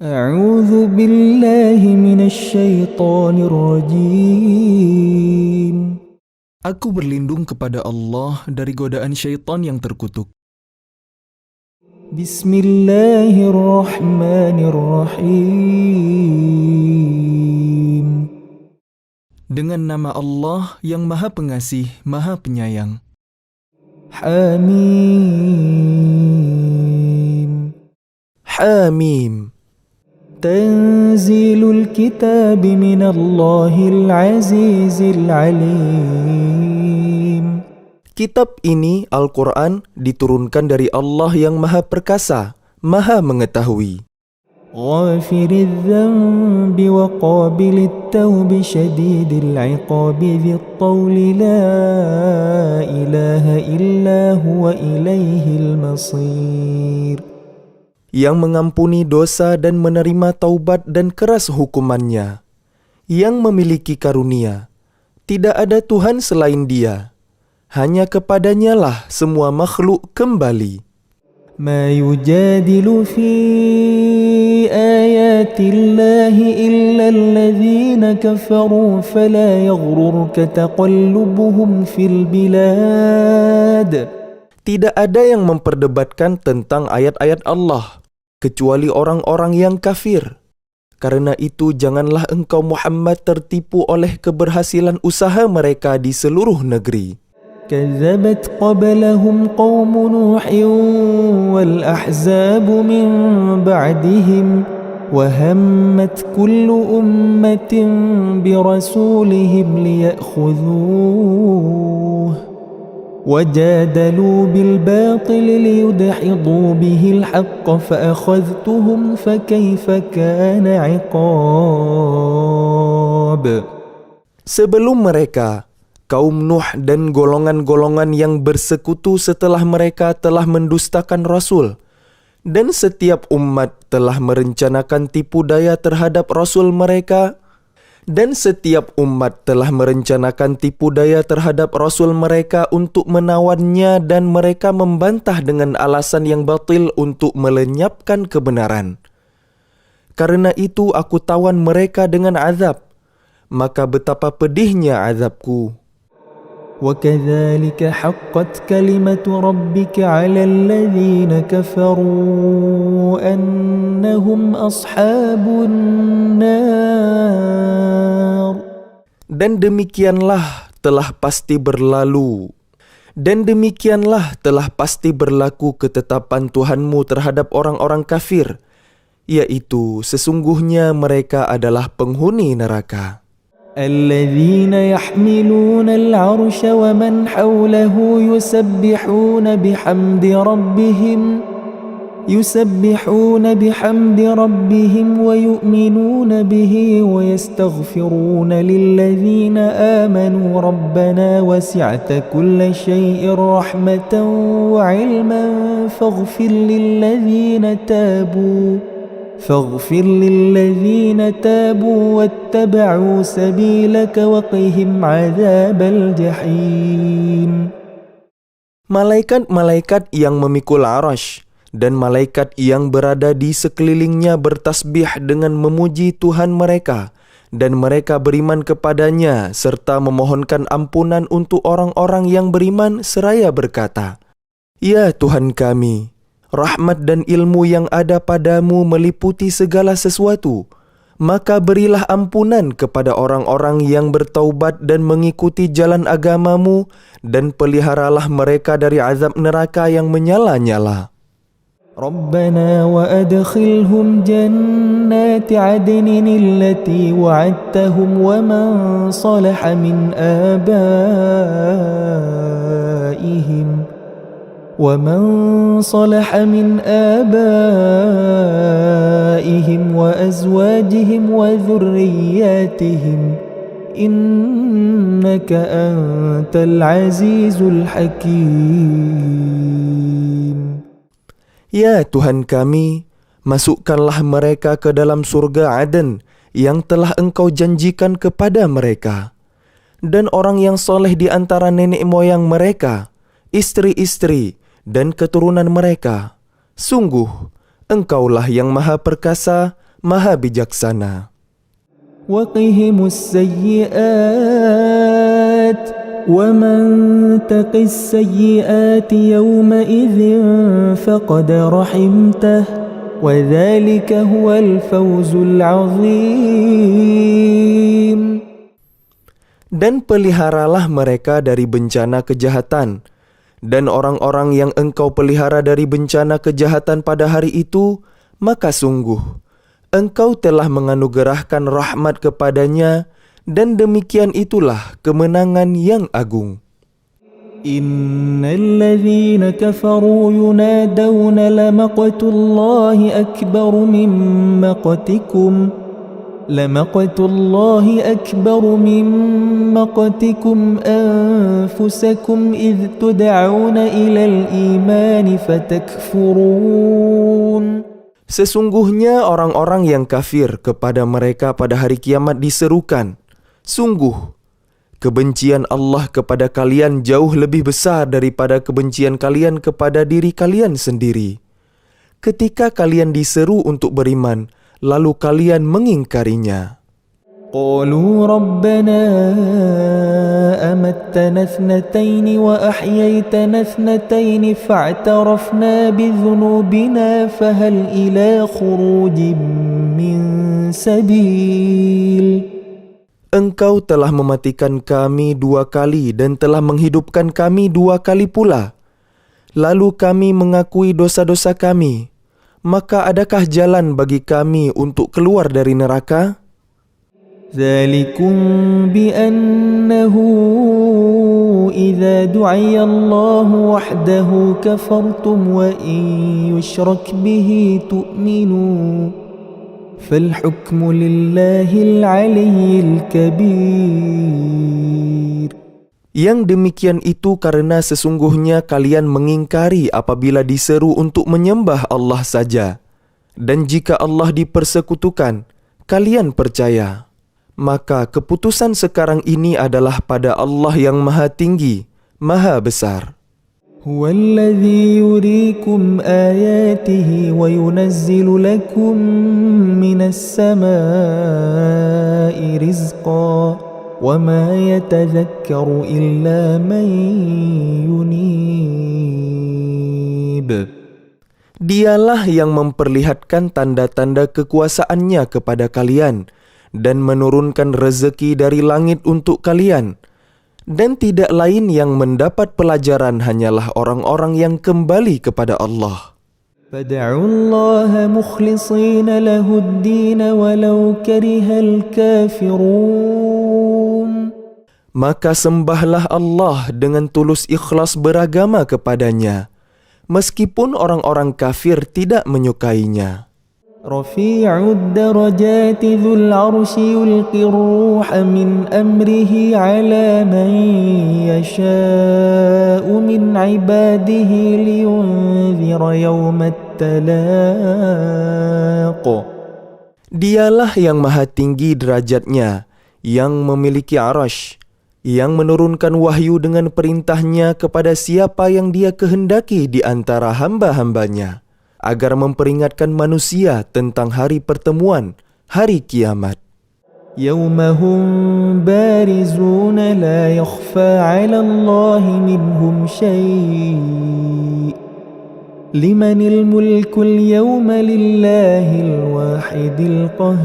أعوذ بالله من الشيطان الرجيم. Aku berlindung kepada Allah dari godaan syaitan yang terkutuk. Bismillahirrahmanirrahim. Dengan nama Allah yang Maha Pengasih, Maha Penyayang. Hamim. Hamim. Tanzilul kitab minallahil azizil alim. Kitab ini, Al-Quran, diturunkan dari Allah yang Maha Perkasa, Maha Mengetahui. Ghafiril dhanbi wa qabilit tawbi syadidil iqabi dhit tawli la ilaha illa huwa ilaihil masir. Yang mengampuni dosa dan menerima taubat dan keras hukumannya. Yang memiliki karunia. Tidak ada Tuhan selain Dia. Hanya kepadanya lah semua makhluk kembali. Ma yujadilu fi ayatillahi illa alladhina kafaru fala yaghrurka taqallubuhum fil bilad. Tidak ada yang memperdebatkan tentang ayat-ayat Allah kecuali orang-orang yang kafir. Karena itu janganlah engkau Muhammad tertipu oleh keberhasilan usaha mereka di seluruh negeri. كذبت قبلهم قوم نوح والأحزاب من بعدهم وهمت كل أمة برسولهم ليأخذوه وجادلوا بالباطل ليدحضوا به الحق فأخذتهم فكيف كان عقاب. Sebelum mereka, kaum Nuh dan golongan-golongan yang bersekutu setelah mereka telah mendustakan Rasul. Dan setiap umat telah merencanakan tipu daya terhadap Rasul mereka. Dan setiap umat telah merencanakan tipu daya terhadap Rasul mereka untuk menawannya dan mereka membantah dengan alasan yang batil untuk melenyapkan kebenaran. Karena itu aku tawan mereka dengan azab. Maka betapa pedihnya azabku. وَكَذَلِكَ حَقَّتْ كَلِمَةُ رَبِّكَ عَلَى الَّذِينَ كَفَرُوا أَنَّهُمْ أَصْحَابُ النَّارِ. Dan demikianlah telah pasti berlalu. Dan demikianlah telah pasti berlaku ketetapan Tuhanmu terhadap orang-orang kafir, yaitu sesungguhnya mereka adalah penghuni neraka. الذين يحملون العرش ومن حوله يسبحون بحمد ربهم ويؤمنون به ويستغفرون للذين آمنوا ربنا وسعت كل شيء رحمة وعلما فاغفر للذين تابوا واتبعوا سبيلك وقهم عذاب الجحيم. Malaikat-malaikat yang memikul arash dan malaikat yang berada di sekelilingnya bertasbih dengan memuji Tuhan mereka, dan mereka beriman kepadanya serta memohonkan ampunan untuk orang-orang yang beriman seraya berkata, Ya Tuhan kami, rahmat dan ilmu yang ada padamu meliputi segala sesuatu. Maka berilah ampunan kepada orang-orang yang bertaubat dan mengikuti jalan agamamu, dan peliharalah mereka dari azab neraka yang menyala-nyala. ربنا وأدخلهم جنات عدن التي وعدتهم ومن صلح من آبائهم وأزواجهم وذرياتهم إنك أنت العزيز الحكيم. Ya Tuhan kami, masukkanlah mereka ke dalam surga Aden yang telah Engkau janjikan kepada mereka. Dan orang yang soleh di antara nenek moyang mereka, istri-istri, dan keturunan mereka. Sungguh, Engkaulah yang Maha Perkasa, Maha Bijaksana. وقهم السيئات ومن تق السيئات يومئذ فقد رحمته وذلك هو الفوز العظيم. Dan peliharalah mereka dari bencana kejahatan, dan orang-orang yang engkau pelihara dari bencana kejahatan pada hari itu, maka sungguh engkau telah menganugerahkan rahmat kepadanya, dan demikian itulah kemenangan yang agung. Innal ladzina kafaru yunadawna lamaqtullahi akbaru min maqtikum anfusakum idh tud'auna ilal imani fatakfurun. Sesungguhnya orang-orang yang kafir kepada mereka pada hari kiamat diserukan, sungguh, kebencian Allah kepada kalian jauh lebih besar daripada kebencian kalian kepada diri kalian sendiri. Ketika kalian diseru untuk beriman, lalu kalian mengingkarinya. قالوا ربنا أمتنا اثنتين وأحييتنا اثنتين فاعترفنا بذنوبنا فهل إلى خروج من سبيل. Engkau telah mematikan kami 2 kali dan telah menghidupkan kami 2 kali pula. Lalu kami mengakui dosa-dosa kami. Maka adakah jalan bagi kami untuk keluar dari neraka? ذلكم بأنه إذا دعي الله وحده كفرتم وإن يشرك به تؤمنوا فالحكم لله العلي الكبير. Yang demikian itu karena sesungguhnya kalian mengingkari apabila diseru untuk menyembah Allah saja. Dan jika Allah dipersekutukan, kalian percaya. Maka keputusan sekarang ini adalah pada Allah yang Maha Tinggi, Maha Besar. هو الذي يريكم آياته وينزل لكم من السماء رزقا وما يتذكر إلا من ينيب. Dialah yang memperlihatkan tanda-tanda kekuasaannya kepada kalian dan menurunkan rezeki dari langit untuk kalian. Dan tidak lain yang mendapat pelajaran hanyalah orang-orang yang kembali kepada Allah. فَادْعُوا اللَّهَ مُخْلِصِينَ لَهُ الدِّينَ وَلَوْ كَرِهَ الْكَافِرُونَ. Maka sembahlah Allah dengan tulus ikhlas beragama kepadanya, meskipun orang-orang kafir tidak menyukainya. رفيع الدرجات ذو العرش يلقي الروح من أمره على من يشاء من عباده لينذر يوم التلاق. Dialah yang maha tinggi derajatnya, yang memiliki arash, yang menurunkan wahyu dengan perintahnya kepada siapa yang dia kehendaki di antara hamba-hambanya, agar memperingatkan manusia tentang hari pertemuan, hari kiamat. يوم هم بارزون لا يخفى على الله منهم شيء لمن الملك اليوم لله الواحد القهار.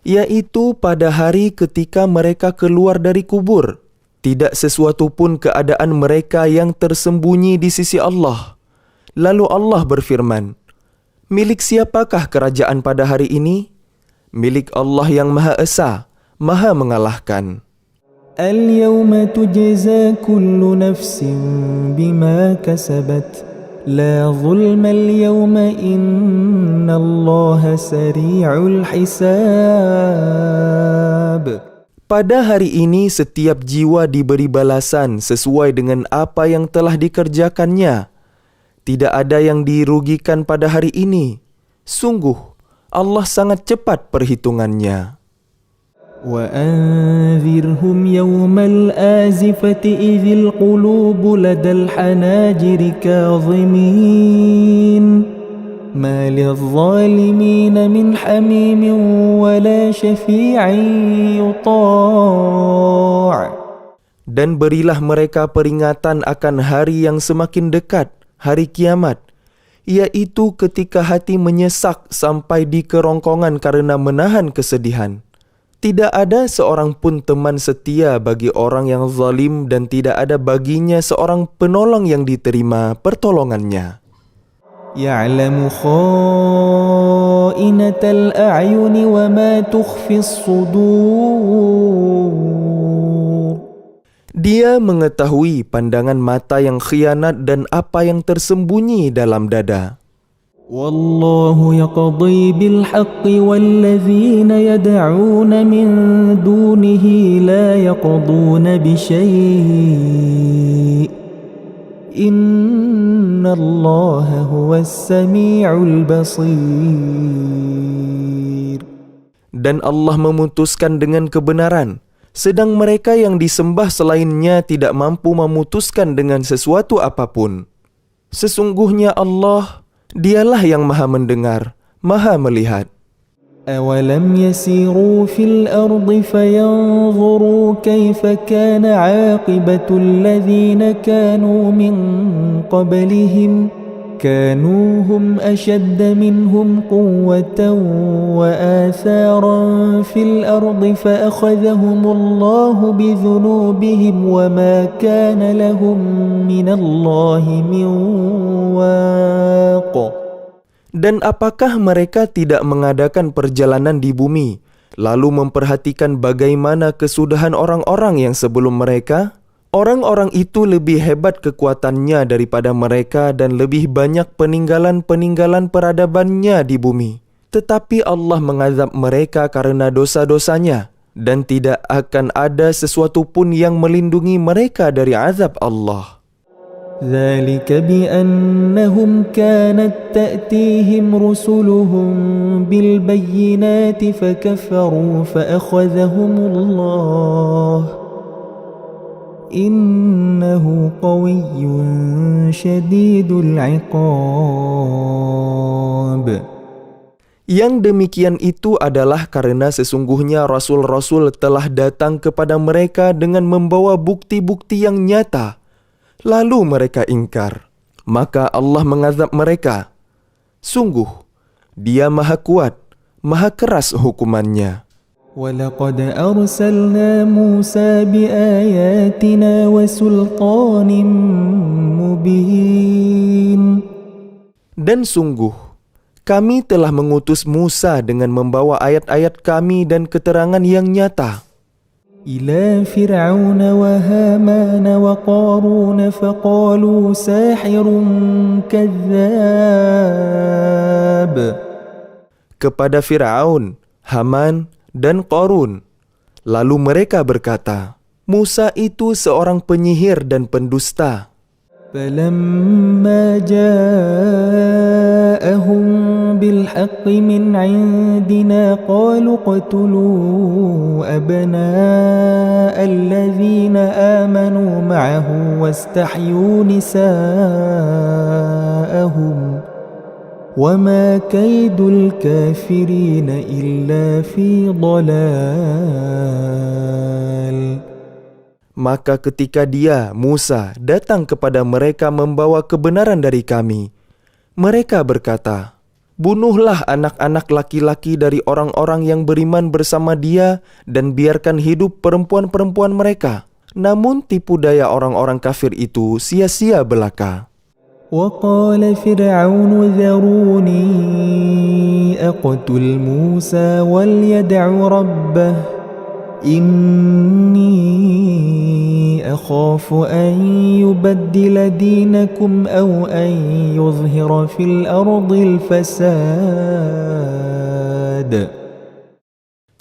Yaitu pada hari ketika mereka keluar dari kubur, tidak sesuatu pun keadaan mereka yang tersembunyi di sisi Allah. Lalu Allah berfirman, milik siapakah kerajaan pada hari ini? Milik Allah yang Maha Esa, Maha Mengalahkan. اليوم تجزى كل نفس بما كسبت لا ظلم اليوم إن الله سريع الحساب. Pada hari ini setiap jiwa diberi balasan sesuai dengan apa yang telah dikerjakannya. Tidak ada yang dirugikan pada hari ini. Sungguh, Allah sangat cepat perhitungannya. وأنذرهم يوم الآزفة إذ القلوب لدى الحناجر كاظمين ما للظالمين من حميم ولا شفيع يطاع. Dan berilah mereka peringatan akan hari yang semakin dekat, hari kiamat, yaitu ketika hati menyesak sampai di kerongkongan karena menahan kesedihan. Tidak ada seorang pun teman setia bagi orang yang zalim dan tidak ada baginya seorang penolong yang diterima pertolongannya. يعلم خائنة الأعين وما تخفي الصدور. Dia mengetahui pandangan mata yang khianat dan apa yang tersembunyi dalam dada. والله يقضي بالحق والذين يدعون من دونه لا يقضون بشيء إن الله هو السميع البصير. Dan Allah memutuskan dengan kebenaran, sedang mereka yang disembah selainnya tidak mampu memutuskan dengan sesuatu apapun. Sesungguhnya Allah, Dialah yang maha mendengar, maha melihat. أولم يسيروا في الأرض فينظروا كيف كان عاقبة الذين كانوا من قبلهم كانوا هم أشد منهم قوة وآثارا في الأرض فأخذهم الله بذنوبهم وما كان لهم من الله من واق. Dan apakah mereka tidak mengadakan perjalanan di bumi, lalu memperhatikan bagaimana kesudahan orang-orang yang sebelum mereka? Orang-orang itu lebih hebat kekuatannya daripada mereka dan lebih banyak peninggalan-peninggalan peradabannya di bumi. Tetapi Allah mengazab mereka karena dosa-dosanya, dan tidak akan ada sesuatu pun yang melindungi mereka dari azab Allah. ذلك بأنهم كانت تأتيهم رسلهم بالبينات فكفروا فأخذهم الله إنه قوي شديد العقاب. Yang demikian itu adalah karena sesungguhnya rasul-rasul telah datang kepada mereka dengan membawa bukti-bukti yang nyata. Lalu mereka ingkar, maka Allah mengazab mereka. Sungguh, Dia maha kuat, maha keras hukumannya. وَلَقَدْ أَرْسَلْنَا مُوسَى بِآيَاتِنَا وَسُلْطَانٍ مُبِينٍ. Dan sungguh, kami telah mengutus Musa dengan membawa ayat-ayat kami dan keterangan yang nyata. إلى فرعون وهامان وقارون فقالوا ساحر كذاب. Kepada Firaun, Haman, dan Qarun. Lalu mereka berkata, Musa itu seorang penyihir dan pendusta. فلما جاءهم بالحق من عندنا قالوا اقتلوا أبناء الذين آمنوا معه واستحيوا نساءهم وما كيد الكافرين إلا في ضلال. Maka ketika dia, Musa, datang kepada mereka membawa kebenaran dari kami, mereka berkata, bunuhlah anak-anak laki-laki dari orang-orang yang beriman bersama dia dan biarkan hidup perempuan-perempuan mereka. Namun tipu daya orang-orang kafir itu sia-sia belaka. وقال فرعون ذروني أقتل موسى وليدع ربه إني أخاف أن يبدل دينكم أو أن يظهر في الأرض الفساد.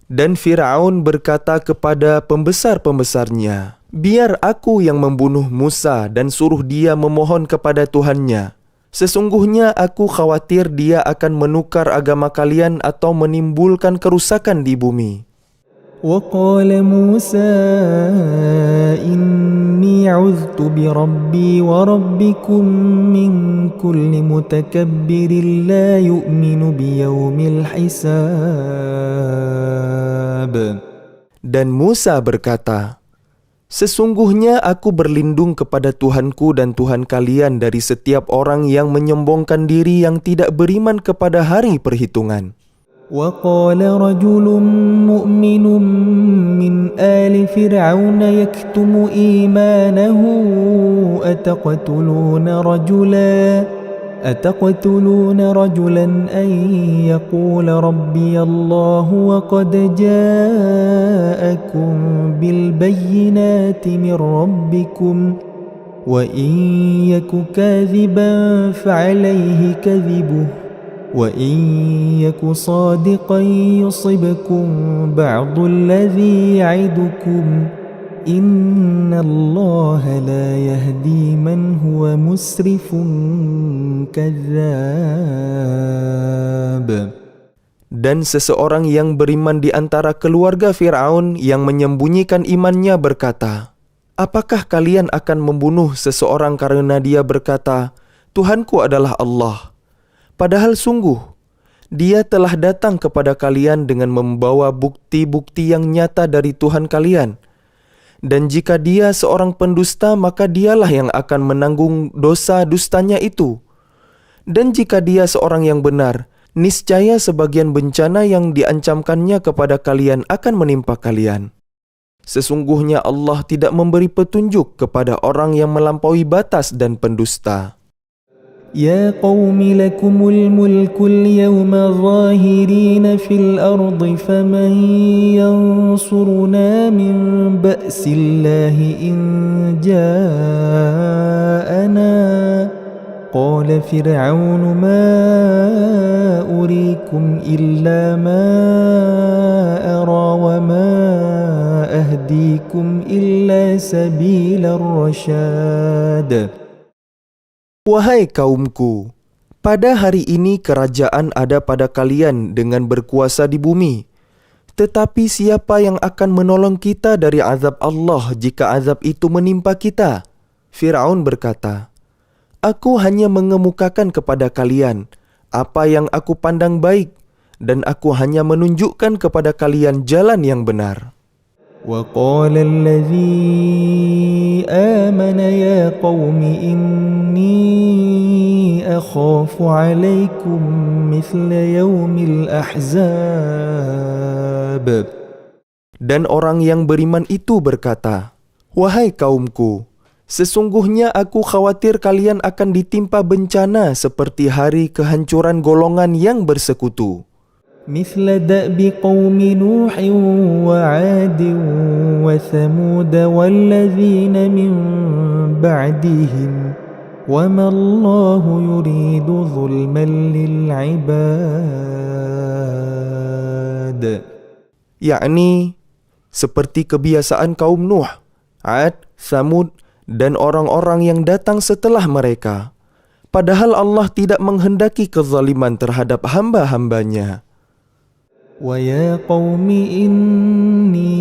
Dan Firaun berkata kepada pembesar-pembesarnya, biar aku yang membunuh Musa dan suruh dia memohon kepada Tuhannya. Sesungguhnya aku khawatir dia akan menukar agama kalian atau menimbulkan kerusakan di bumi. وقال موسى إني عذت بربي وربكم من كل متكبر لا يؤمن بيوم الحساب. Dan Musa berkata, "Sesungguhnya aku berlindung kepada Tuhanku dan Tuhan kalian dari setiap orang yang menyombongkan diri yang tidak beriman kepada hari perhitungan." وقال رجل مؤمن من آل فرعون يكتم إيمانه أتقتلون رجلا أن يقول ربي الله وقد جاءكم بالبينات من ربكم وإن يك كاذبا فعليه كذبه وَإِنْ يَكُ صَادِقًا يُصِبْكُمْ بَعْضُ الَّذِي يَعِدُكُمْ إِنَّ اللَّهَ لَا يَهْدِي مَنْ هُوَ مُسْرِفٌ كَذَّابٌ. Dan seseorang yang beriman di antara keluarga Fir'aun yang menyembunyikan imannya berkata, "Apakah kalian akan membunuh seseorang karena dia berkata, 'Tuhanku adalah Allah'? Padahal sungguh, dia telah datang kepada kalian dengan membawa bukti-bukti yang nyata dari Tuhan kalian. Dan jika dia seorang pendusta, maka dialah yang akan menanggung dosa dustanya itu. Dan jika dia seorang yang benar, niscaya sebagian bencana yang diancamkannya kepada kalian akan menimpa kalian. Sesungguhnya Allah tidak memberi petunjuk kepada orang yang melampaui batas dan pendusta." يا قوم لكم الملك اليوم ظاهرين في الأرض فمن ينصرنا من بأس الله إن جاءنا قال فرعون ما أريكم إلا ما أرى وما أهديكم إلا سبيل الرشاد. Wahai kaumku, pada hari ini kerajaan ada pada kalian dengan berkuasa di bumi. Tetapi siapa yang akan menolong kita dari azab Allah jika azab itu menimpa kita? Fir'aun berkata, "Aku hanya mengemukakan kepada kalian apa yang aku pandang baik, dan aku hanya menunjukkan kepada kalian jalan yang benar." وقال الذي آمن يا قوم إني أخاف عليكم مثل يوم الأحزاب. Dan orang yang beriman itu berkata, "Wahai kaumku, sesungguhnya aku khawatir kalian akan ditimpa bencana seperti hari kehancuran golongan yang bersekutu. مثل دأب قوم نوح وعاد وثمود والذين من بعدهم وما الله يريد ظلما للعباد. Yakni seperti kebiasaan kaum Nuh, Ad, Thamud, dan orang-orang yang datang setelah mereka. Padahal Allah tidak menghendaki kezaliman terhadap hamba-hambanya. وَيَا قَوْمِ إِنِّي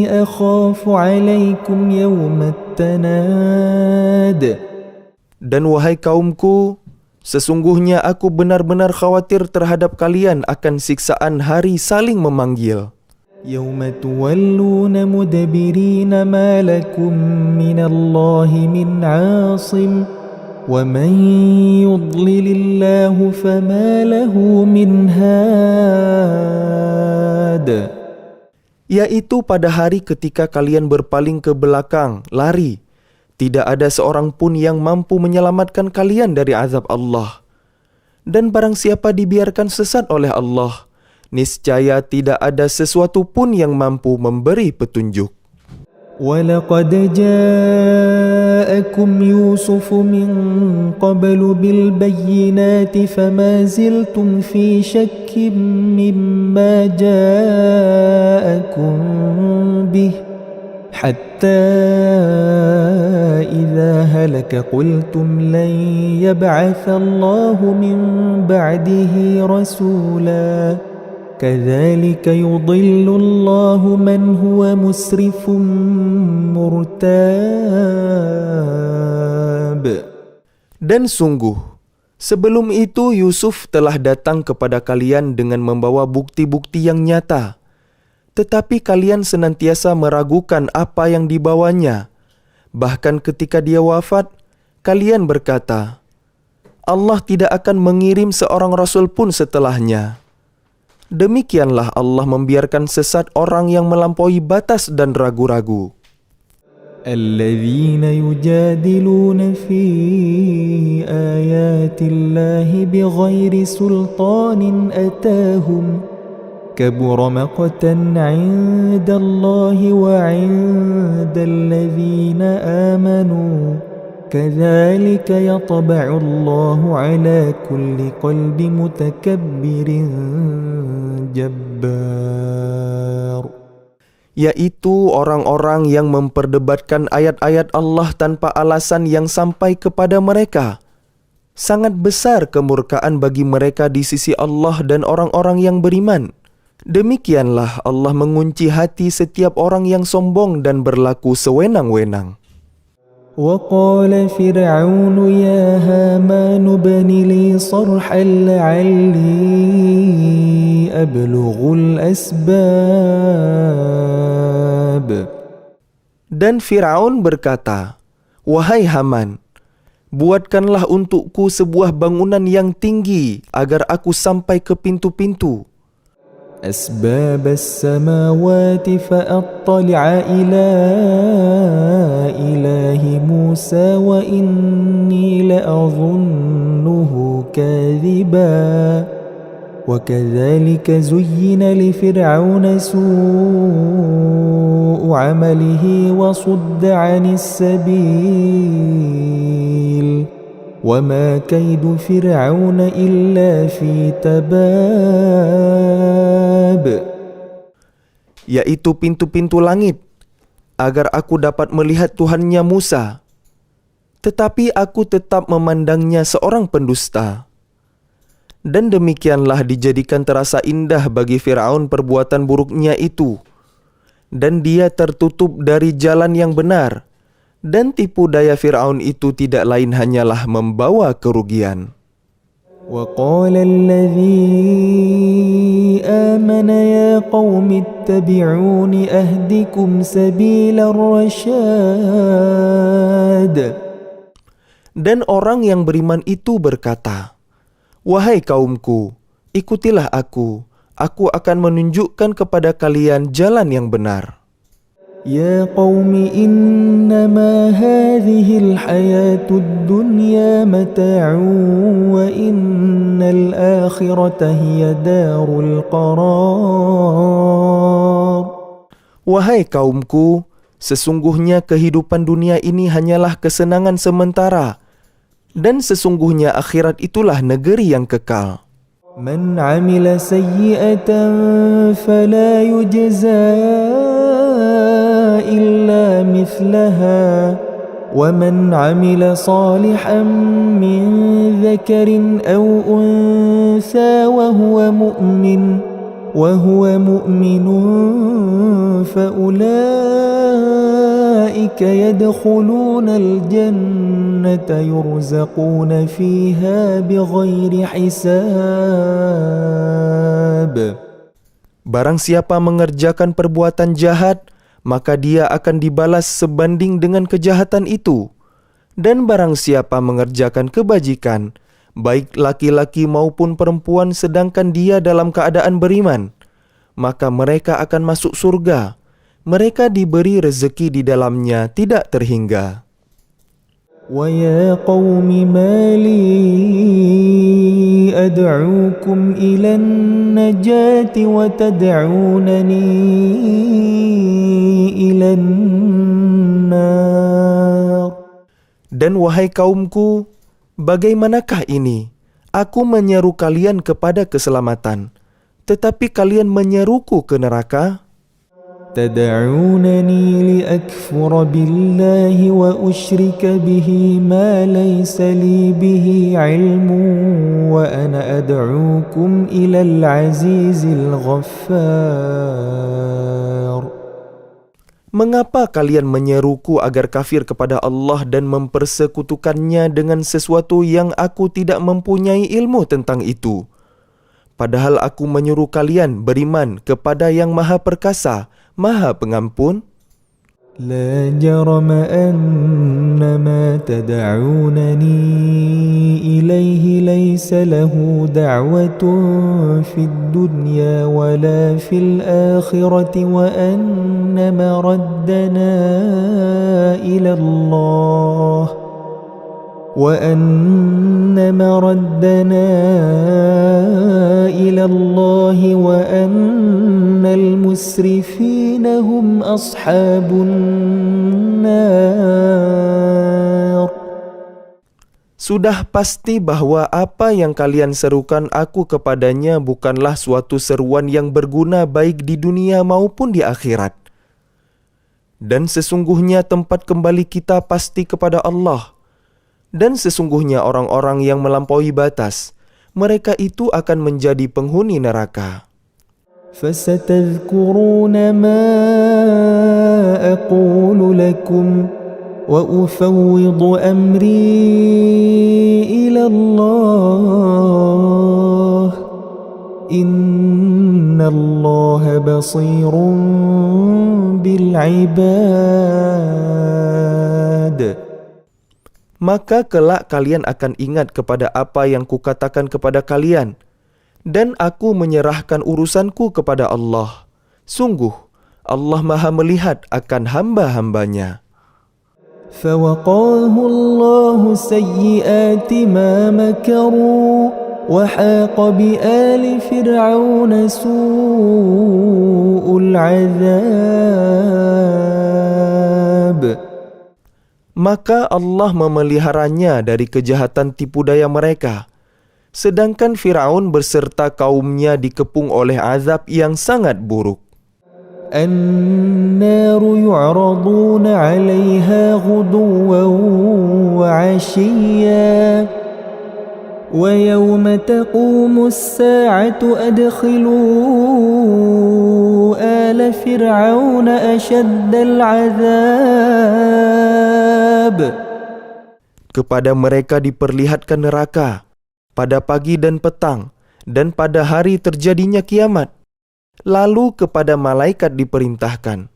أَخَافُ عَلَيْكُمْ يَوْمَ التَّنَادِ. Dan wahai kaumku, sesungguhnya aku benar-benar khawatir terhadap kalian akan siksaan hari saling memanggil. يَوْمَ تُوَلُّونَ مُدْبِرِينَ مَا لَكُمْ مِنَ اللَّهِ مِنْ عَاصِمٍ وَمَنْ يُضْلِلِ اللَّهُ فَمَا لَهُ مِنْ هَادٍ. Yaitu pada hari ketika kalian berpaling ke belakang, lari, tidak ada seorang pun yang mampu menyelamatkan kalian dari azab Allah. Dan barang siapa dibiarkan sesat oleh Allah, niscaya tidak ada sesuatu pun yang mampu memberi petunjuk. وَلَقَدْ جَاءَكُمْ يُوسُفُ مِنْ قَبْلُ بِالْبَيِّنَاتِ فَمَا زِلْتُمْ فِي شَكٍّ مِّمَّا جَاءَكُمْ بِهِ حَتَّى إِذَا هَلَكَ قُلْتُمْ لَنْ يَبْعَثَ اللَّهُ مِنْ بَعْدِهِ رَسُولًا كذلك يضل الله من هو مسرف مرتاب. Dan sungguh, sebelum itu Yusuf telah datang kepada kalian dengan membawa bukti-bukti yang nyata. Tetapi kalian senantiasa meragukan apa yang dibawanya. Bahkan ketika dia wafat, kalian berkata, Allah tidak akan mengirim seorang rasul pun setelahnya. Demikianlah Allah membiarkan sesat orang yang melampaui batas dan ragu-ragu. الذين يجادلون في آيات الله بغير سلطان أتاهم كبر مقتا عند الله وعند الذين آمنوا كذلك يطبع الله على كل قلب متكبر جبار. Yaitu orang-orang yang memperdebatkan ayat-ayat Allah tanpa alasan yang sampai kepada mereka. Sangat besar kemurkaan bagi mereka di sisi Allah dan orang-orang yang beriman. Demikianlah Allah mengunci hati setiap orang yang sombong dan berlaku sewenang-wenang. وقال فرعون يا هامان ابن لي صرحا لعلي أبلغ الأسباب. Dan Firaun berkata, Wahai Haman, buatkanlah untukku sebuah bangunan yang tinggi agar aku sampai ke pintu-pintu. أسباب السماوات فأطلع إلى إله موسى وإني لأظنه كاذبا وكذلك زين لفرعون سوء عمله وصد عن السبيل وما كيد فرعون إلا في تباب. Yaitu pintu-pintu langit, agar aku dapat melihat Tuhannya Musa. Tetapi aku tetap memandangnya seorang pendusta. Dan demikianlah dijadikan terasa indah bagi Firaun perbuatan buruknya itu. Dan dia tertutup dari jalan yang benar. Dan tipu daya Firaun itu tidak lain hanyalah membawa kerugian. وقال الذي آمن يا قوم اتبعون أهدكم سبيل الرشاد. Dan orang yang beriman itu berkata, Wahai kaumku, ikutilah aku akan menunjukkan kepada kalian jalan yang benar. يا قوم إنما هذه الحياة الدنيا متاع وإن الآخرة هي دار القرار. Wahai kaumku, sesungguhnya kehidupan dunia ini hanyalah kesenangan sementara, dan sesungguhnya akhirat itulah negeri yang kekal. من عمل سيئة فلا يجزى إلا مثلها ومن عمل صالحا من ذكر أو أنثى وهو مؤمن فأولئك يدخلون الجنة يرزقون فيها بغير حساب. Barang siapa mengerjakan perbuatan jahat, maka dia akan dibalas sebanding dengan kejahatan itu. Dan barang siapa mengerjakan kebajikan, baik laki-laki maupun perempuan sedangkan dia dalam keadaan beriman, maka mereka akan masuk surga. Mereka diberi rezeki di dalamnya tidak terhingga. وَيَا قَوْمِ مَا لِي أَدْعُوكُمْ إِلَى النَّجَاةِ وَتَدْعُونَنِي إِلَى النَّارِ. Dan wahai kaumku, bagaimanakah ini? Aku menyeru kalian kepada keselamatan, tetapi kalian menyeruku ke neraka. تدعونني لأكفر بالله وأشرك به ما ليس لي به علم وأنا أدعوكم إلى العزيز الغفار. Mengapa kalian menyeruku agar kafir kepada Allah dan mempersekutukannya dengan sesuatu yang aku tidak mempunyai ilmu tentang itu? Padahal aku menyuruh kalian beriman kepada yang Maha Perkasa, Maha Pengampun. لا جرم أن ما تدعونني إليه ليس له دعوة في الدنيا ولا في الآخرة وأن مردنا إلى الله وأن المسرفين هم أصحاب النار. Sudah pasti bahwa apa yang kalian serukan aku kepadanya bukanlah suatu seruan yang berguna baik di dunia maupun di akhirat. Dan sesungguhnya tempat kembali kita pasti kepada Allah. Dan sesungguhnya orang-orang yang melampaui batas, mereka itu akan menjadi penghuni neraka. فستذكرون ما أقول لكم وأفوض أمري إلى الله إن الله بصير بالعباد. Maka kelak kalian akan ingat kepada apa yang kukatakan kepada kalian, dan aku menyerahkan urusanku kepada Allah. Sungguh, Allah Maha melihat akan hamba-hambanya. فوقاه الله سيئات ما مكروا وحاق بآل فرعون سوء العذاب. Maka Allah memeliharanya dari kejahatan tipu daya mereka. Sedangkan Firaun beserta kaumnya dikepung oleh azab yang sangat buruk. النار يعرضون عليها غدوا وعشيا ويوم تقوم الساعة أدخلوا آل فرعون أشد العذاب. Kepada mereka diperlihatkan neraka pada pagi dan petang, dan pada hari terjadinya kiamat. Lalu kepada malaikat diperintahkan,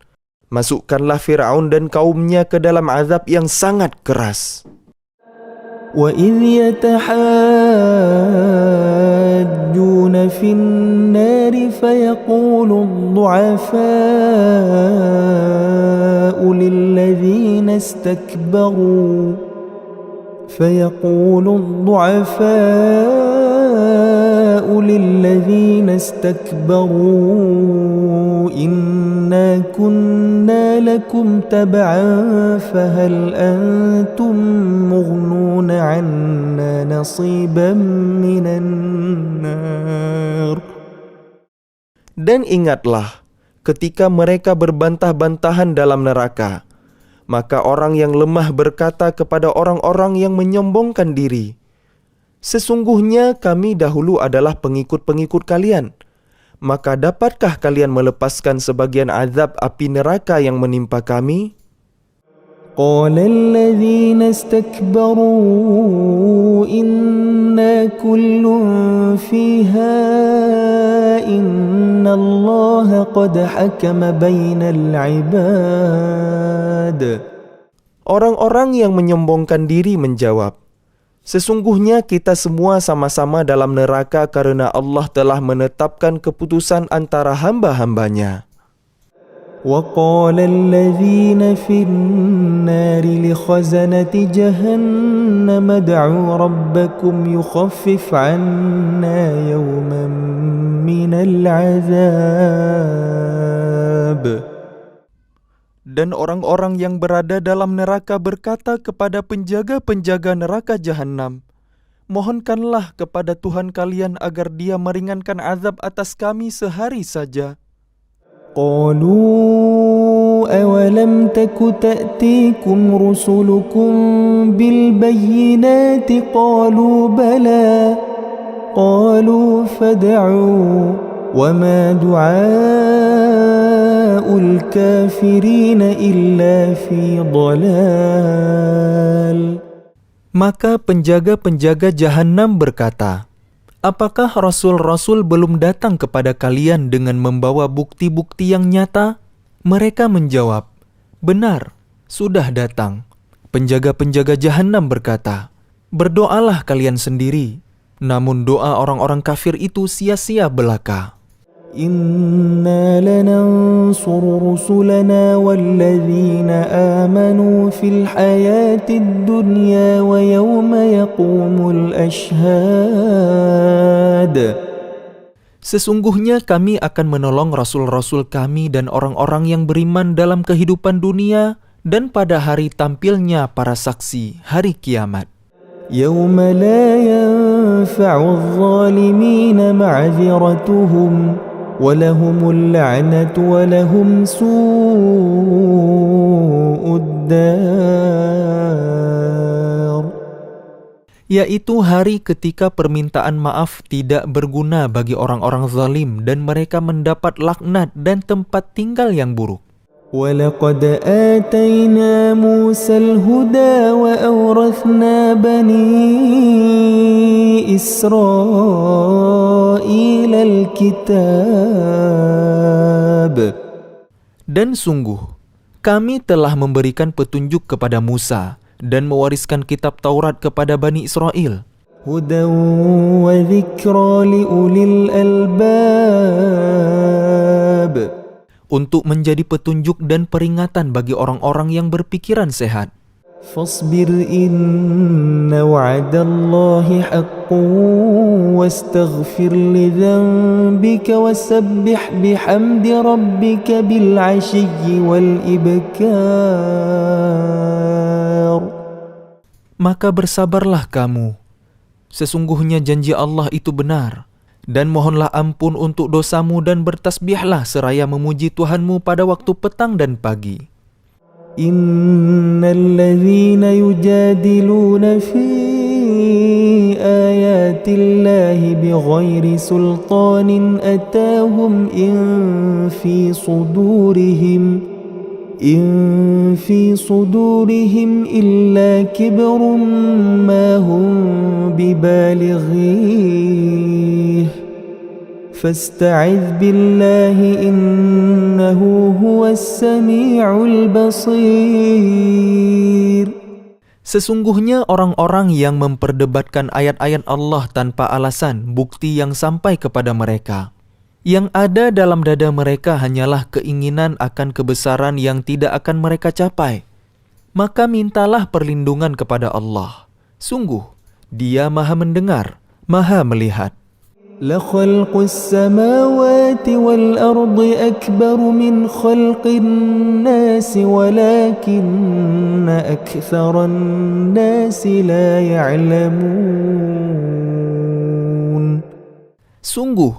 masukkanlah Fir'aun dan kaumnya ke dalam azab yang sangat keras. وَإِذْ يَتَحَاجُّونَ فِي النَّارِ فَيَقُولُ الضُّعَفَاءُ لِلَّذِينَ اسْتَكْبَرُوا إِنَّا كُنَّا لَكُمْ تَبَعًا فَهَلْ أَنْتُمْ مُغْنُونَ عَنَّا نَصِيبًا مِنَ النَّارِ. Dan ingatlah ketika mereka berbantah-bantahan dalam neraka, maka orang yang lemah berkata kepada orang-orang yang menyombongkan diri, sesungguhnya kami dahulu adalah pengikut-pengikut kalian. Maka dapatkah kalian melepaskan sebagian azab api neraka yang menimpa kami? قال الذين استكبروا إنا كل فيها إن الله قد حكم بين العباد. Orang-orang yang menyombongkan diri menjawab, sesungguhnya kita semua sama-sama dalam neraka karena Allah telah menetapkan keputusan antara hamba-hambanya. وقال الذين في النار لخزنة جهنم ادعوا ربكم يخفف عنا يوما من العذاب. Dan orang-orang yang berada dalam neraka berkata kepada penjaga-penjaga neraka Jahannam, mohonkanlah kepada Tuhan kalian agar Dia meringankan azab atas kami sehari saja. قالوا أولم تك تأتيكم رسلكم بالبينات قالوا بلى قالوا فادعوا وما دعاء الكافرين إلا في ضلال. Maka penjaga-penjaga Jahannam berkata, apakah rasul-rasul belum datang kepada kalian dengan membawa bukti-bukti yang nyata? Mereka menjawab, benar, sudah datang. Penjaga-penjaga Jahannam berkata, berdoalah kalian sendiri. Namun doa orang-orang kafir itu sia-sia belaka. إنا لننصر رسلنا والذين آمنوا في الحياة الدنيا ويوم يقوم الأشهاد. Sesungguhnya kami akan menolong rasul-rasul kami dan orang-orang yang beriman dalam kehidupan dunia dan pada hari tampilnya para saksi hari kiamat. يوم لا ينفع الظالمين معذرتهم ولهم اللعنة ولهم سوء الدار. Yaitu hari ketika permintaan maaf tidak berguna bagi orang-orang zalim dan mereka mendapat laknat dan tempat tinggal yang buruk. وَلَقَدْ آتَيْنَا مُوسَى الْهُدَى وَأَوْرَثْنَا بَنِي إِسْرَائِيلَ الْكِتَابَ. Dan sungguh, kami telah memberikan petunjuk kepada Musa dan mewariskan kitab Taurat kepada Bani Israel. هُدًى وَذِكْرَى لِأُولِي الْأَلْبَابِ. Untuk menjadi petunjuk dan peringatan bagi orang-orang yang berpikiran sehat. فاصبر إن وعد الله حق واستغفر لذنبك وسبح بحمد ربك بالعشي والإبكار. Maka bersabarlah kamu. Sesungguhnya janji Allah itu benar. Dan mohonlah ampun untuk dosamu dan bertasbihlah seraya memuji Tuhanmu pada waktu petang dan pagi. Innal ladzina yujadiluna fi ayatillahi bighairi sultanin atahum in fi sudurihim illa kibrun ma hum bibalighi fasta'idh billahi innahu huwas sami'ul basir. Sesungguhnya orang-orang yang memperdebatkan ayat-ayat Allah tanpa alasan, bukti yang sampai kepada mereka. Yang ada dalam dada mereka hanyalah keinginan akan kebesaran yang tidak akan mereka capai. Maka mintalah perlindungan kepada Allah. Sungguh, Dia Maha mendengar, Maha melihat. لَخَلْقُ السَّمَاوَاتِ وَالْأَرْضِ أَكْبَرُ مِنْ خَلْقِ النَّاسِ وَلَكِنَّ أَكْثَرَ النَّاسِ لَا يَعْلَمُونَ. Sungguh,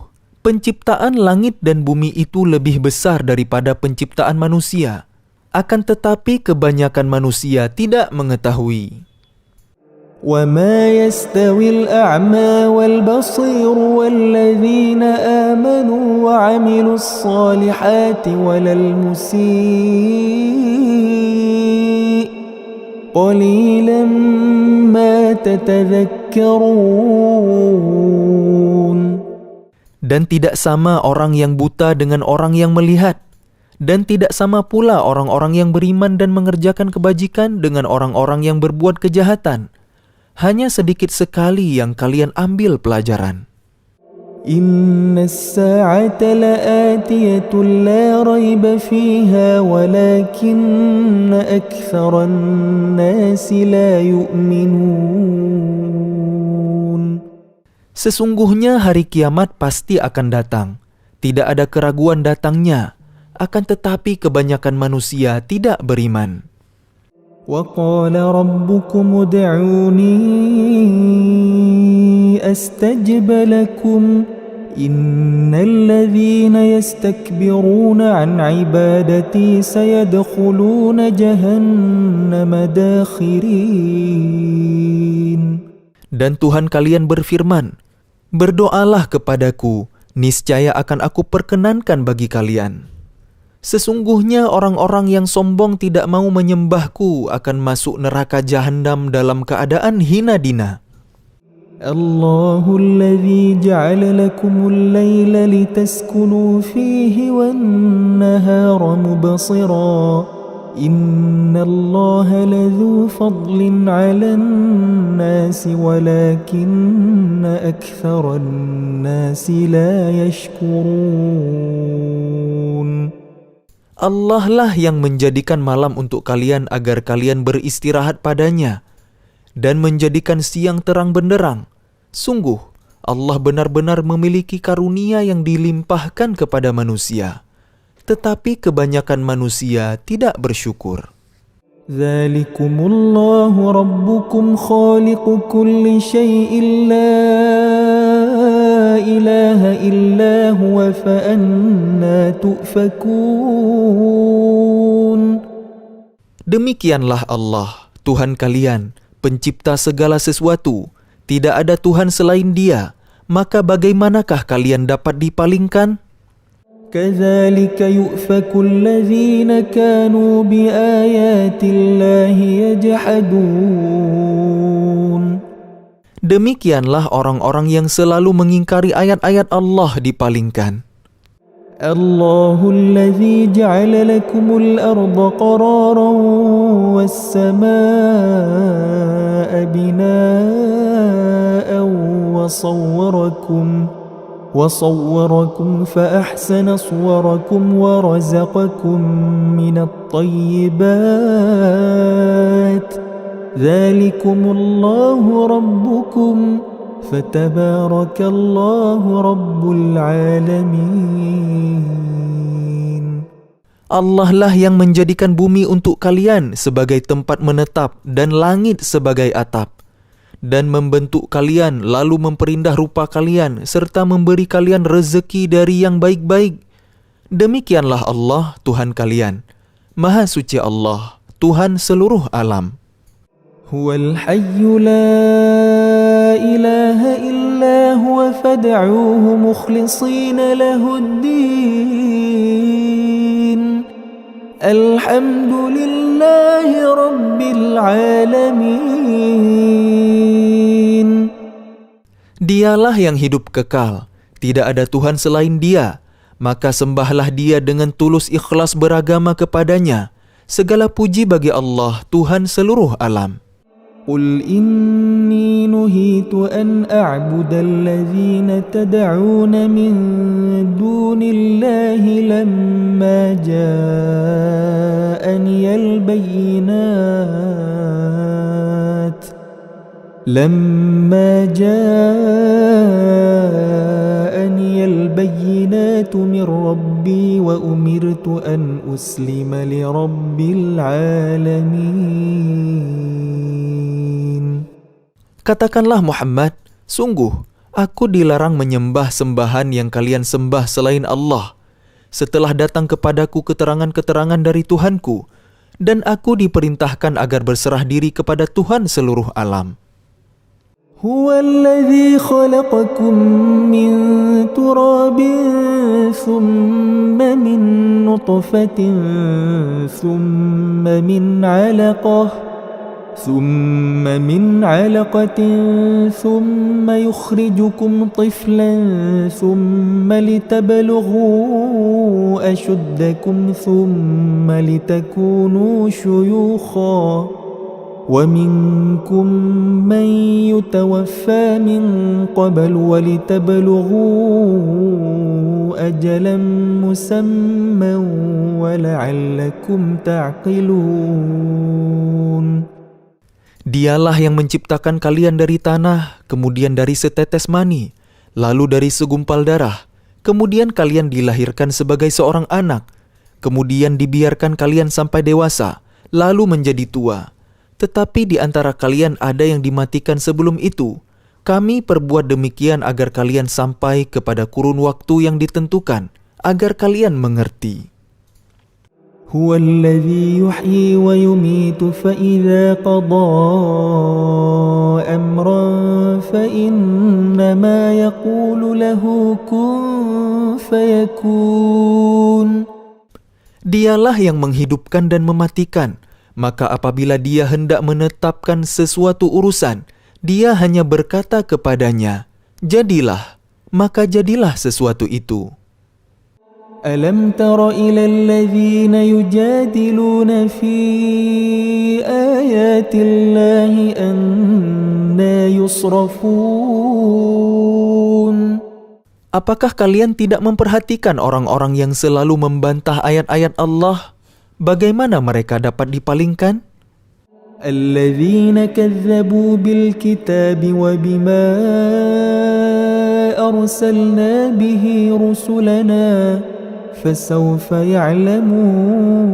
penciptaan langit dan bumi itu lebih besar daripada penciptaan manusia. Akan tetapi kebanyakan manusia tidak mengetahui. وَمَا يَسْتَوِي الْأَعْمَى وَالْبَصِيرُ وَالَّذِينَ آمَنُوا وَعَمِلُوا الصَّالِحَاتِ وَلَا الْمُسِيءُ قَلِيلًا مَا تَتَذَكَّرُونَ. Dan tidak sama orang yang buta dengan orang yang melihat. Dan tidak sama pula orang-orang yang beriman dan mengerjakan kebajikan dengan orang-orang yang berbuat kejahatan. Hanya sedikit sekali yang kalian ambil pelajaran. Inna as-sa'ata la'atiyatun la rayba fiha walakinna aktharan nasi la yu'minun. Sesungguhnya hari kiamat pasti akan datang. Tidak ada keraguan datangnya. Akan tetapi kebanyakan manusia tidak beriman. وَقَالَ رَبُّكُمُ ادْعُونِي أَسْتَجِبْ لَكُمْ إن الذين يستكبرون عن عبادتي سيدخلون جهنم داخرين. Dan Tuhan kalian berfirman, berdoalah kepadaku, niscaya akan aku perkenankan bagi kalian. Sesungguhnya orang-orang yang sombong tidak mau menyembahku akan masuk neraka Jahannam dalam keadaan hina dina. الله الذي جعل لكم الليل لتسكنوا فيه والنهار مبصرا إن الله لذو فضل على الناس ولكن أكثر الناس لا يشكرون. Allah lah yang menjadikan malam untuk kalian agar kalian beristirahat padanya dan menjadikan siang terang benderang. Sungguh, Allah benar-benar memiliki karunia yang dilimpahkan kepada manusia. Tetapi kebanyakan manusia tidak bersyukur. ذلكم الله ربكم خالق كل شيء لا إله إلا هو فأنى تؤفكون. Demikianlah Allah, Tuhan kalian, pencipta segala sesuatu. Tidak ada Tuhan selain Dia, maka bagaimanakah kalian dapat dipalingkan? كذلك يؤفك الذين كانوا بآيات الله يجحدون. Demikianlah orang-orang yang selalu mengingkari ayat-ayat Allah dipalingkan. الله الذي جعل لكم الأرض قرارا والسماء بناء وصوركم فأحسن صوركم ورزقكم من الطيبات ذلكم الله ربكم فتبارك الله رب العالمين. Allah lah yang menjadikan bumi untuk kalian sebagai tempat menetap dan langit sebagai atap, dan membentuk kalian lalu memperindah rupa kalian serta memberi kalian rezeki dari yang baik-baik. Demikianlah Allah Tuhan kalian. Maha suci Allah, Tuhan seluruh alam. Huwal hayyu la ilaha illa huwa fad'uuhu mukhlishina lahuddin. Alhamdulillahi rabbil alamin. Dialah yang hidup kekal, tidak ada Tuhan selain Dia, maka sembahlah Dia dengan tulus ikhlas beragama kepadanya. Segala puji bagi Allah, Tuhan seluruh alam. Qul inni nuhitu an a'buda alladhina tad'una min dunillahi lamma ja'aniyal bayyinat. لما جاءني البينات من ربي وأمرت أن أسلم لرب العالمين. Katakanlah Muhammad, sungguh aku dilarang menyembah sembahan yang kalian sembah selain Allah, setelah datang kepadaku keterangan-keterangan dari Tuhanku, dan aku diperintahkan agar berserah diri kepada Tuhan seluruh alam. هو الذي خلقكم من تراب ثم من نطفة ثم من علقة ثم يخرجكم طفلا ثم لتبلغوا أشدكم ثم لتكونوا شيوخا ومنكم من يتوفى من قبل ولتبلغوا أجلا مسمى ولعلكم تعقلون. Dialah yang menciptakan kalian dari tanah, kemudian dari setetes mani, lalu dari segumpal darah, kemudian kalian dilahirkan sebagai seorang anak, kemudian dibiarkan kalian sampai dewasa, lalu menjadi tua. Tetapi di antara kalian ada yang dimatikan sebelum itu, Kami perbuat demikian agar kalian sampai kepada kurun waktu yang ditentukan, agar kalian mengerti. هو الذي يحيي ويميت فإذا قضى أمرا فإنما يقول له كن فيكون. Dialah yang menghidupkan dan mematikan, maka apabila dia hendak menetapkan sesuatu urusan, dia hanya berkata kepadanya, jadilah, maka jadilah sesuatu itu. ألم تر إلى الذين يجادلون في آيات الله أنى يصرفون. Apakah kalian tidak memperhatikan orang-orang yang selalu membantah ayat-ayat Allah? Bagaimana mereka dapat dipalingkan? الذين كذبوا بالكتاب وبما أرسلنا به رسلنا فسوف يعلمون.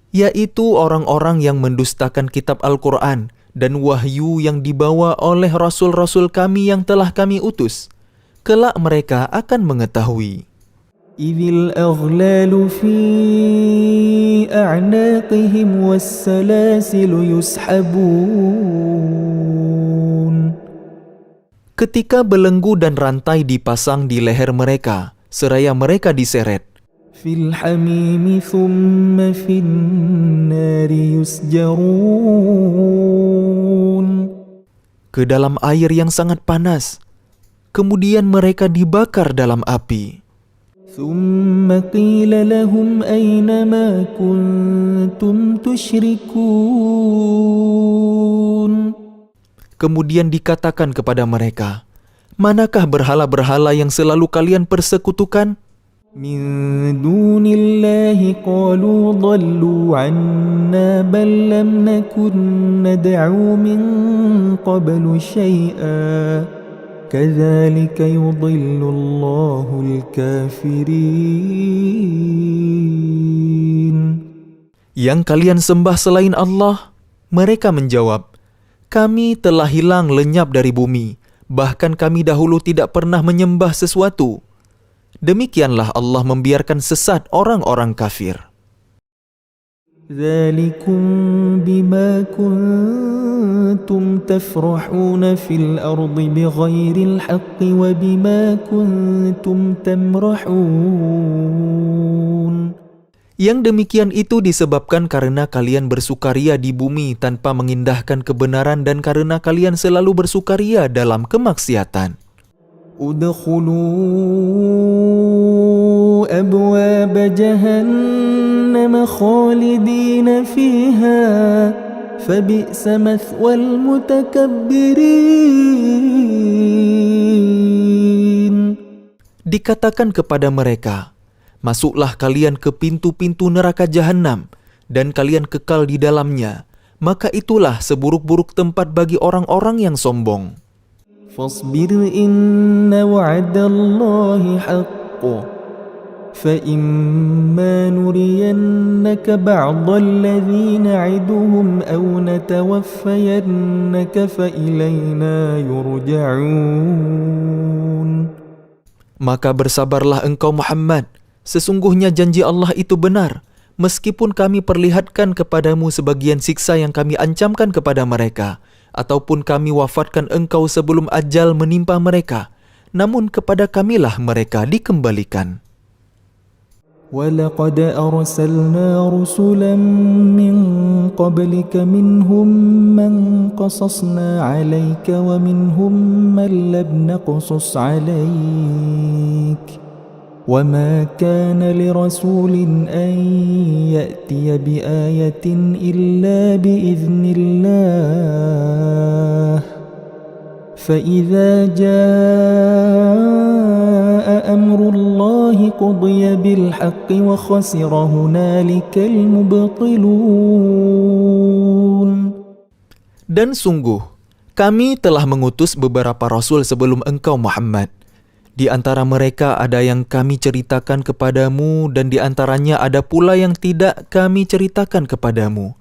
Yaitu orang-orang yang mendustakan kitab Al-Quran dan wahyu yang dibawa oleh rasul-rasul kami yang telah kami utus. Kelak mereka akan mengetahui. إذ الأغلال في أعناقهم والسلاسل يسحبون. Ketika belenggu dan rantai dipasang di leher mereka, seraya mereka diseret. في الحميم ثم في النار يسجرون. Ke dalam air yang sangat panas, kemudian mereka dibakar dalam api. ثم قيل لهم أين ما كنتم تشركون. Kemudian dikatakan kepada mereka, manakah berhala-berhala yang selalu kalian persekutukan? من دون الله قالوا ضلوا عنا بل لم نكن ندعو من قبل شيئا كذلك يضل الله الكافرين. Yang kalian sembah selain Allah? Mereka menjawab, kami telah hilang lenyap dari bumi, bahkan kami dahulu tidak pernah menyembah sesuatu. Demikianlah Allah membiarkan sesat orang-orang kafir. ذلكم بما كنتم تفرحون في الأرض بغير الحق وبما كنتم تمرحون. Yang demikian itu disebabkan karena kalian bersukaria di bumi tanpa mengindahkan kebenaran dan karena kalian selalu bersukaria dalam kemaksiatan. ادخلوا أبواب جهنم خالدين فيها فبئس مثوى المتكبرين. Dikatakan kepada mereka, masuklah kalian ke pintu-pintu neraka jahanam dan kalian kekal di dalamnya, maka itulah seburuk-buruk tempat bagi orang-orang yang sombong. فاصبر إن وعد الله حق فإما نرينك بعض الذي نعدهم أو نتوفينك فإلينا يرجعون. Maka bersabarlah engkau Muhammad, sesungguhnya janji Allah itu benar, meskipun kami perlihatkan kepadamu sebagian siksa yang kami ancamkan kepada mereka, ataupun kami wafatkan engkau sebelum ajal menimpa mereka, namun kepada kamilah mereka dikembalikan. وَلَقَدْ أَرْسَلْنَا رُسُلًا مِّن قَبْلِكَ مِنْهُمْ مَنْ قَصَصْنَا عَلَيْكَ وَمِنْهُمْ مَنْ لَمْ نَقْصُصْ عَلَيْكَ وَمَا كَانَ لِرَسُولٍ أَنْ يَأْتِيَ بِآيَةٍ إِلَّا بِإِذْنِ اللَّهِ فَإِذَا جَاءَ أَمْرُ اللَّهِ قُضِيَ بِالْحَقِّ وَخَسِرَ هُنَالِكَ الْمُبْطِلُونَ. Dan sungguh, kami telah mengutus beberapa rasul sebelum engkau Muhammad. Di antara mereka ada yang kami ceritakan kepadamu dan di antaranya ada pula yang tidak kami ceritakan kepadamu.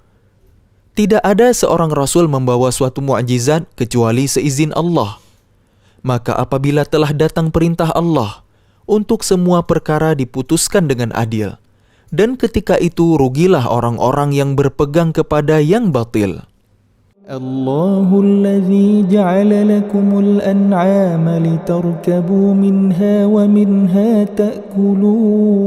Tidak ada seorang Rasul membawa suatu mukjizat kecuali seizin Allah. Maka apabila telah datang perintah Allah, untuk semua perkara diputuskan dengan adil. Dan ketika itu rugilah orang-orang yang berpegang kepada yang batil. الله الذي جعل لكم الأنعام لتركبوا منها ومنها تأكلون.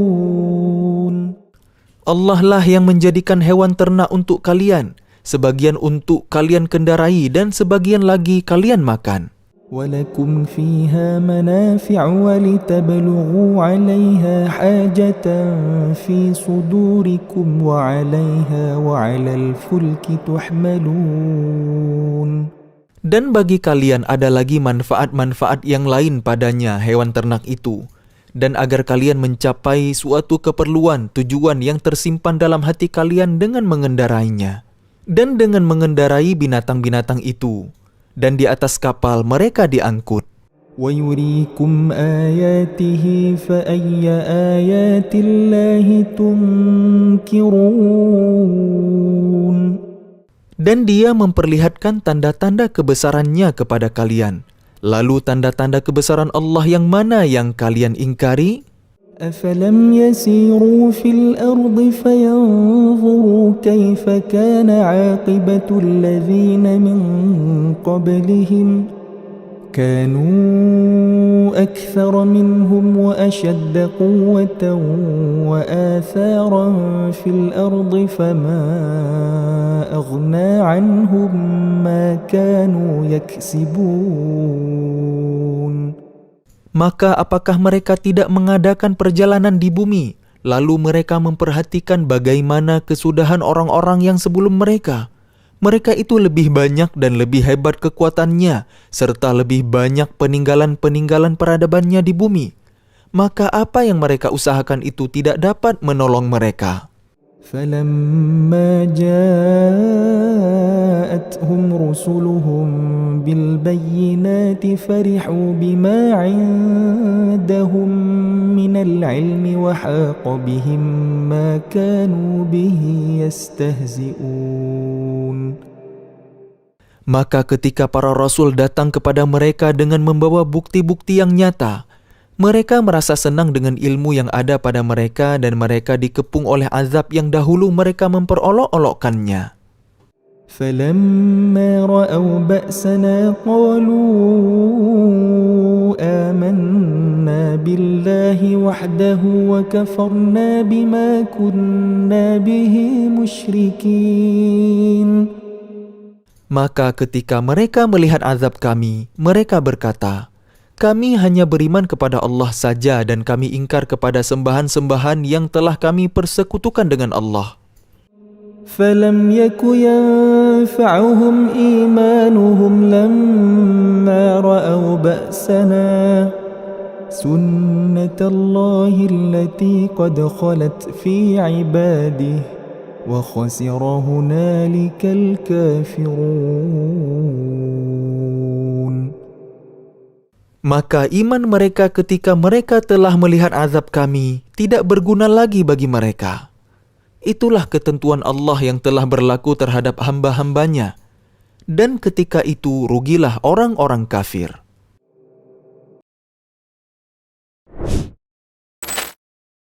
Allah lah yang menjadikan hewan ternak untuk kalian, sebagian untuk kalian kendarai dan sebagian lagi kalian makan. ولكم فيها منافع ولتبلغوا عليها حاجة في صدوركم وعليها وعلى الفلك تحملون. Dan bagi kalian ada lagi manfaat-manfaat yang lain padanya hewan ternak itu, dan agar kalian mencapai suatu keperluan tujuan yang tersimpan dalam hati kalian dengan mengendarainya, dan dengan mengendarai binatang-binatang itu. Dan di atas kapal mereka diangkut. وَيُرِيكُمْ آيَاتِهِ فَأَيَّ آيَاتِ اللَّهِ تُنْكِرُونَ. Dan dia memperlihatkan tanda-tanda kebesarannya kepada kalian. Lalu tanda-tanda kebesaran Allah yang mana yang kalian ingkari? أَفَلَمْ يَسِيرُوا فِي الْأَرْضِ فَيَنْظُرُوا كَيْفَ كَانَ عَاقِبَةُ الَّذِينَ مِنْ قَبْلِهِمْ كَانُوا أَكْثَرَ مِنْهُمْ وَأَشَدَّ قُوَّةً وَآثَارًا فِي الْأَرْضِ فَمَا أَغْنَى عَنْهُمْ مَا كَانُوا يَكْسِبُونَ. Maka apakah mereka tidak mengadakan perjalanan di bumi, lalu mereka memperhatikan bagaimana kesudahan orang-orang yang sebelum mereka? Mereka itu lebih banyak dan lebih hebat kekuatannya, serta lebih banyak peninggalan-peninggalan peradabannya di bumi. Maka apa yang mereka usahakan itu tidak dapat menolong mereka. فَلَمَّا جَاءَتْهُمْ رُسُلُهُم بِالْبَيِّنَاتِ فَرِحُوا بِمَا عِندَهُم مِّنَ الْعِلْمِ وَحَاقَ بِهِم مَّا كَانُوا بِهِ يَسْتَهْزِئُونَ. Maka ketika para rasul datang kepada mereka dengan membawa bukti-bukti yang nyata, mereka merasa senang dengan ilmu yang ada pada mereka dan mereka dikepung oleh azab yang dahulu mereka memperolok-olokkannya. فَلَمَّا رَأَوْا بَأْسَنَا قَالُوا آمَنَّا بِاللَّهِ وَحْدَهُ وَكَفَرْنَا بِمَا كُنَّا بِهِ مُشْرِكِينَ. Maka ketika mereka melihat azab kami, mereka berkata, kami hanya beriman kepada Allah saja dan kami ingkar kepada sembahan-sembahan yang telah kami persekutukan dengan Allah. فَلَمْ يَكُ يَنْفَعُهُمْ إِيمَانُهُمْ لَمَّا رَأَوْا بَأْسَنَا سُنَّةَ اللَّهِ الَّتِي قَدْ خَلَتْ فِي عِبَادِهِ وَخَسِرَ هُنَالِكَ الْكَافِرُونَ. Maka iman mereka ketika mereka telah melihat azab kami tidak berguna lagi bagi mereka. Itulah ketentuan Allah yang telah berlaku terhadap hamba-hambanya. Dan ketika itu rugilah orang-orang kafir.